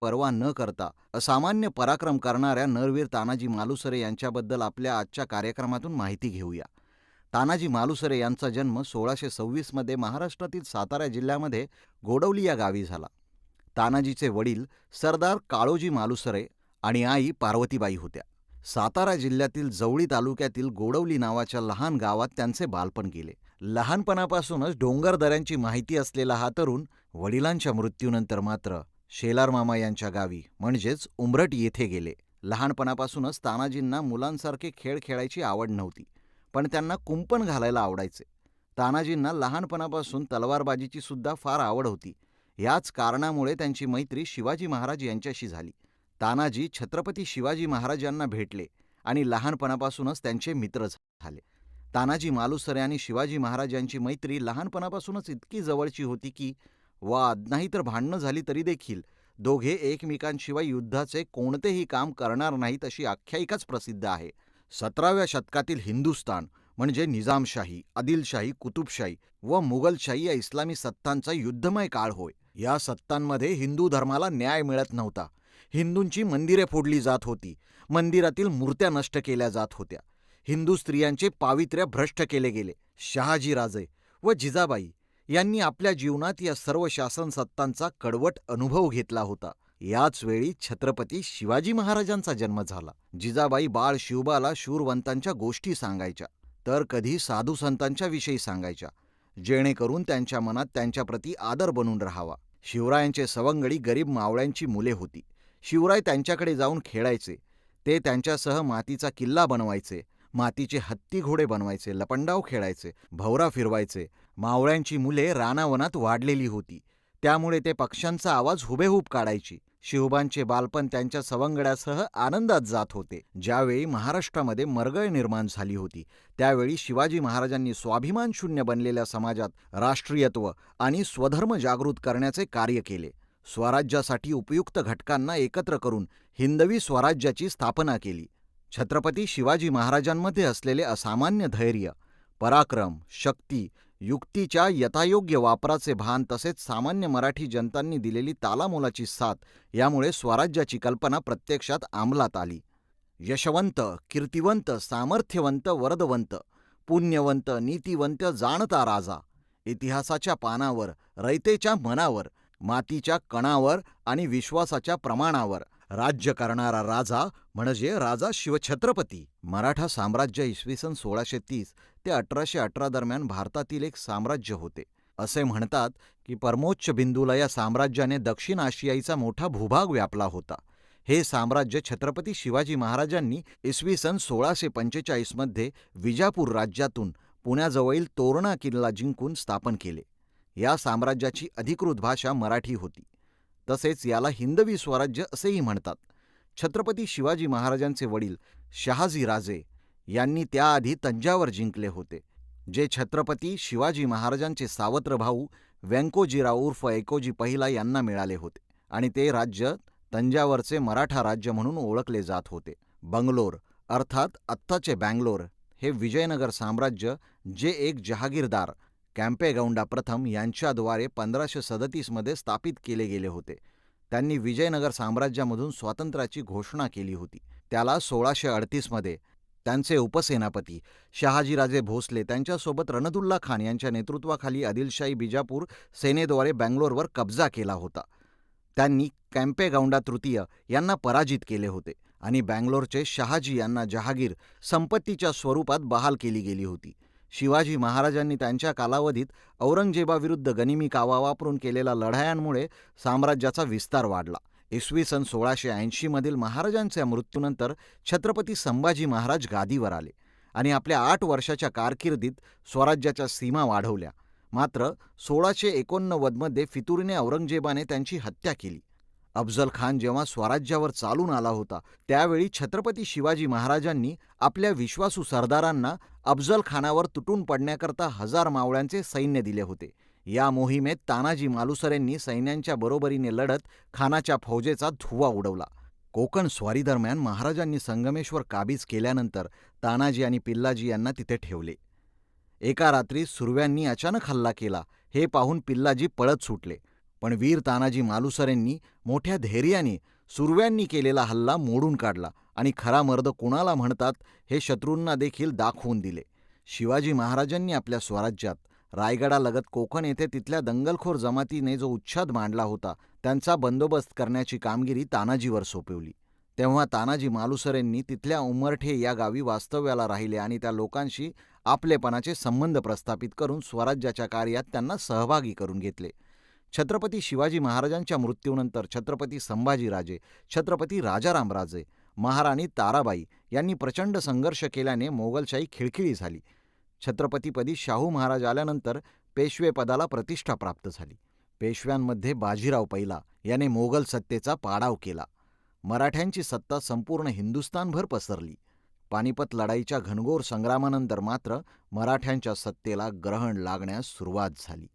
पर्वा न करता असामान्य पराक्रम करणाऱ्या नरवीर तानाजी मालुसरे यांच्याबद्दल आपल्या आजच्या कार्यक्रमातून माहिती घेऊया. तानाजी मालुसरे यांचा जन्म 1626 मध्ये महाराष्ट्रातील सातारा जिल्ह्यामध्ये गोडवली या गावी झाला. तानाजीचे वडील सरदार काळोजी मालुसरे आणि आई पार्वतीबाई होत्या. सातारा जिल्ह्यातील जवळी तालुक्यातील गोडवली नावाच्या लहान गावात त्यांचे बालपण गेले. लहानपणापासूनच डोंगरदऱ्यांची माहिती असलेला हा तरुण वडिलांच्या मृत्यूनंतर मात्र शेलारमामा यांच्या गावी म्हणजेच उंबरठ येथे गेले. लहानपणापासूनच तानाजींना मुलांसारखे खेळ खेळायची आवड नव्हती, पण त्यांना कुंपण घालायला आवडायचे. तानाजींना लहानपणापासून तलवारबाजीची सुद्धा फार आवड होती. याच कारणामुळे त्यांची मैत्री शिवाजी महाराज यांच्याशी झाली. तानाजी छत्रपती शिवाजी महाराज यांना भेटले आणि लहानपणापासूनच त्यांचे मित्र झाले. तानाजी मालुसरे आणि शिवाजी महाराज यांची मैत्री लहानपणापासूनच इतकी जवळची होती की वाद नाहीतर भांडणं झाली तरी देखील दोघे एकमेकांशिवाय युद्धाचे कोणतेही काम करणार नाहीत अशी आख्यायिकाच प्रसिद्ध आहे. 17व्या शतकातील हिंदुस्थान म्हणजे निजामशाही, आदिलशाही, कुतुबशाही व मुघलशाही या इस्लामी सत्तांचा युद्धमय काळ होय. या सत्तांमध्ये हिंदू धर्माला न्याय मिळत नव्हता. हिंदूंची मंदिरे फोडली जात होती, मंदिरातील मूर्त्या नष्ट केल्या जात होत्या, हिंदू स्त्रियांचे पावित्र्य भ्रष्ट केले गेले. शहाजीराजे व जिजाबाई यांनी आपल्या जीवनात या सर्व शासन सत्तांचा कडवट अनुभव घेतला होता. याच वेळी छत्रपती शिवाजी महाराजांचा जन्म झाला. जिजाबाई बाळ शिवबाला शूरवंतांच्या गोष्टी सांगायच्या, तर कधी साधू संतांच्या विषयी सांगायच्या, जेणेकरून त्यांच्या मनात त्यांच्याप्रती आदर बनून राहावा. शिवरायांचे सवंगडी गरीब मावळ्यांची मुले होती. शिवराय त्यांच्याकडे जाऊन खेळायचे. ते त्यांच्यासह मातीचा किल्ला बनवायचे, मातीचे हत्ती घोडे बनवायचे, लपंडाव खेळायचे, भवरा फिरवायचे. मावळ्यांची मुले रानावनात वाढलेली होती, त्यामुळे ते पक्ष्यांचा आवाज हुबेहूब काढायची. शिवबांचे बालपण त्यांच्या सवंगड्यासह आनंदात जात होते. ज्यावेळी महाराष्ट्रामध्ये मरगळ निर्माण झाली होती, त्यावेळी शिवाजी महाराजांनी स्वाभिमान शून्य बनलेल्या समाजात राष्ट्रीयत्व आणि स्वधर्म जागृत करण्याचे कार्य केले. स्वराज्यासाठी उपयुक्त घटकांना एकत्र करून हिंदवी स्वराज्याची स्थापना केली. छत्रपती शिवाजी महाराजांमध्ये असलेले असामान्य धैर्य, पराक्रम, शक्ती, युक्तीच्या यथायोग्य वापराचे भान तसेच सामान्य मराठी जनतांनी दिलेली तालामोलाची साथ यामुळे स्वराज्याची कल्पना प्रत्यक्षात अंमलात आली. यशवंत, कीर्तिवंत, सामर्थ्यवंत, वरदवंत, पुण्यवंत, नीतिवंत, जाणता राजा, इतिहासाच्या पानावर, रयतेच्या मनावर, मातीच्या कणावर आणि विश्वासाच्या प्रमाणावर राज्य करणारा राजा म्हणजे राजा शिवछत्रपती. मराठा साम्राज्य इसवी सन 1630 ते 1818 दरम्यान भारतातील एक साम्राज्य होते. असे म्हणतात की परमोच्च बिंदूला या साम्राज्याने दक्षिण आशियाईचा मोठा भूभाग व्यापला होता. हे साम्राज्य छत्रपती शिवाजी महाराजांनी इसवी सन 1645 मध्ये विजापूर राज्यातून पुण्याजवळील तोरणा किल्ला जिंकून स्थापन केले. या साम्राज्याची अधिकृत भाषा मराठी होती. तसेच याला हिंदवी स्वराज्य असेही म्हणतात. छत्रपती शिवाजी महाराजांचे वडील शहाजीराजे यांनी त्याआधी तंजावर जिंकले होते, जे छत्रपती शिवाजी महाराजांचे सावत्र भाऊ व्यंकोजीराव उर्फ एकोजी पहिला यांना मिळाले होते आणि ते राज्य तंजावरचे मराठा राज्य म्हणून ओळखले जात होते. बंगलोर अर्थात आत्ताचे बँगलोर हे विजयनगर साम्राज्य, जे एक जहागीरदार कॅम्पेगौंडा प्रथम यांच्याद्वारे 1537 मध्ये स्थापित केले गेले होते. त्यांनी विजयनगर साम्राज्यामधून स्वातंत्र्याची घोषणा केली होती. त्याला 1638 मध्ये त्यांचे उपसेनापती शहाजीराजे भोसले त्यांच्यासोबत रणदुल्ला खान यांच्या नेतृत्वाखाली आदिलशाही बिजापूर सेनेद्वारे बँगलोरवर कब्जा केला होता. त्यांनी कॅम्पेगौंडा तृतीय यांना पराजित केले होते आणि बँगलोरचे शहाजी यांना जहागीर संपत्तीच्या स्वरूपात बहाल केली गेली होती. शिवाजी महाराजांनी त्यांच्या कालावधीत औरंगजेबाविरुद्ध गनिमी कावा वापरून केलेल्या लढायांमुळे साम्राज्याचा विस्तार वाढला. इसवी सन 1680 मधील महाराजांच्या मृत्यूनंतर छत्रपती संभाजी महाराज गादीवर आले आणि आपल्या 8 वर्षाच्या कारकिर्दीत स्वराज्याच्या सीमा वाढवल्या. मात्र 1689 मध्ये फितुरीने औरंगजेबाने त्यांची हत्या केली. अफजल खान जेव्हा स्वराज्यावर चालून आला होता, त्यावेळी छत्रपती शिवाजी महाराजांनी आपल्या विश्वासू सरदारांना अफजल खानावर तुटून पडण्याकरता 1000 मावळ्यांचे सैन्य दिले होते. या मोहिमेत तानाजी मालुसरेंनी सैन्यांच्या बरोबरीने लढत खानाच्या फौजेचा धुव्वा उडवला. कोकण स्वारीदरम्यान महाराजांनी संगमेश्वर काबीज केल्यानंतर तानाजी आणि पिल्लाजी यांना तिथे ठेवले. एका रात्री सुरव्यांनी अचानक हल्ला केला. हे पाहून पिल्लाजी पळत सुटले. पण वीर तानाजी मालुसरेंनी मोठ्या धैर्याने सुरव्यांनी केलेला हल्ला मोडून काढला आणि खरा मर्द कुणाला म्हणतात हे शत्रूंना देखील दाखवून दिले. शिवाजी महाराजांनी आपल्या स्वराज्यात रायगडालगत कोकण येथे तिथल्या दंगलखोर जमातीने जो उच्छाद मांडला होता त्यांचा बंदोबस्त करण्याची कामगिरी तानाजीवर सोपवली. तेव्हा तानाजी मालुसरेंनी तिथल्या उमरठे या गावी वास्तव्याला राहिले आणि त्या लोकांशी आपलेपणाचे संबंध प्रस्थापित करून स्वराज्याच्या कार्यात त्यांना सहभागी करून घेतले. छत्रपती शिवाजी महाराजांच्या मृत्यूनंतर छत्रपती संभाजीराजे, छत्रपती राजारामराजे, महाराणी ताराबाई यांनी प्रचंड संघर्ष केल्याने मोगलशाही खिळखिळी झाली. छत्रपतीपदी शाहू महाराज आल्यानंतर पेशवेपदाला प्रतिष्ठा प्राप्त झाली. पेशव्यांमध्ये बाजीराव पहिला याने मोगल सत्तेचा पाडाव केला. मराठ्यांची सत्ता संपूर्ण हिंदुस्थानभर पसरली. पानिपत लढाईच्या घनघोर संग्रामानंतर मात्र मराठ्यांच्या सत्तेला ग्रहण लागण्यास सुरुवात झाली.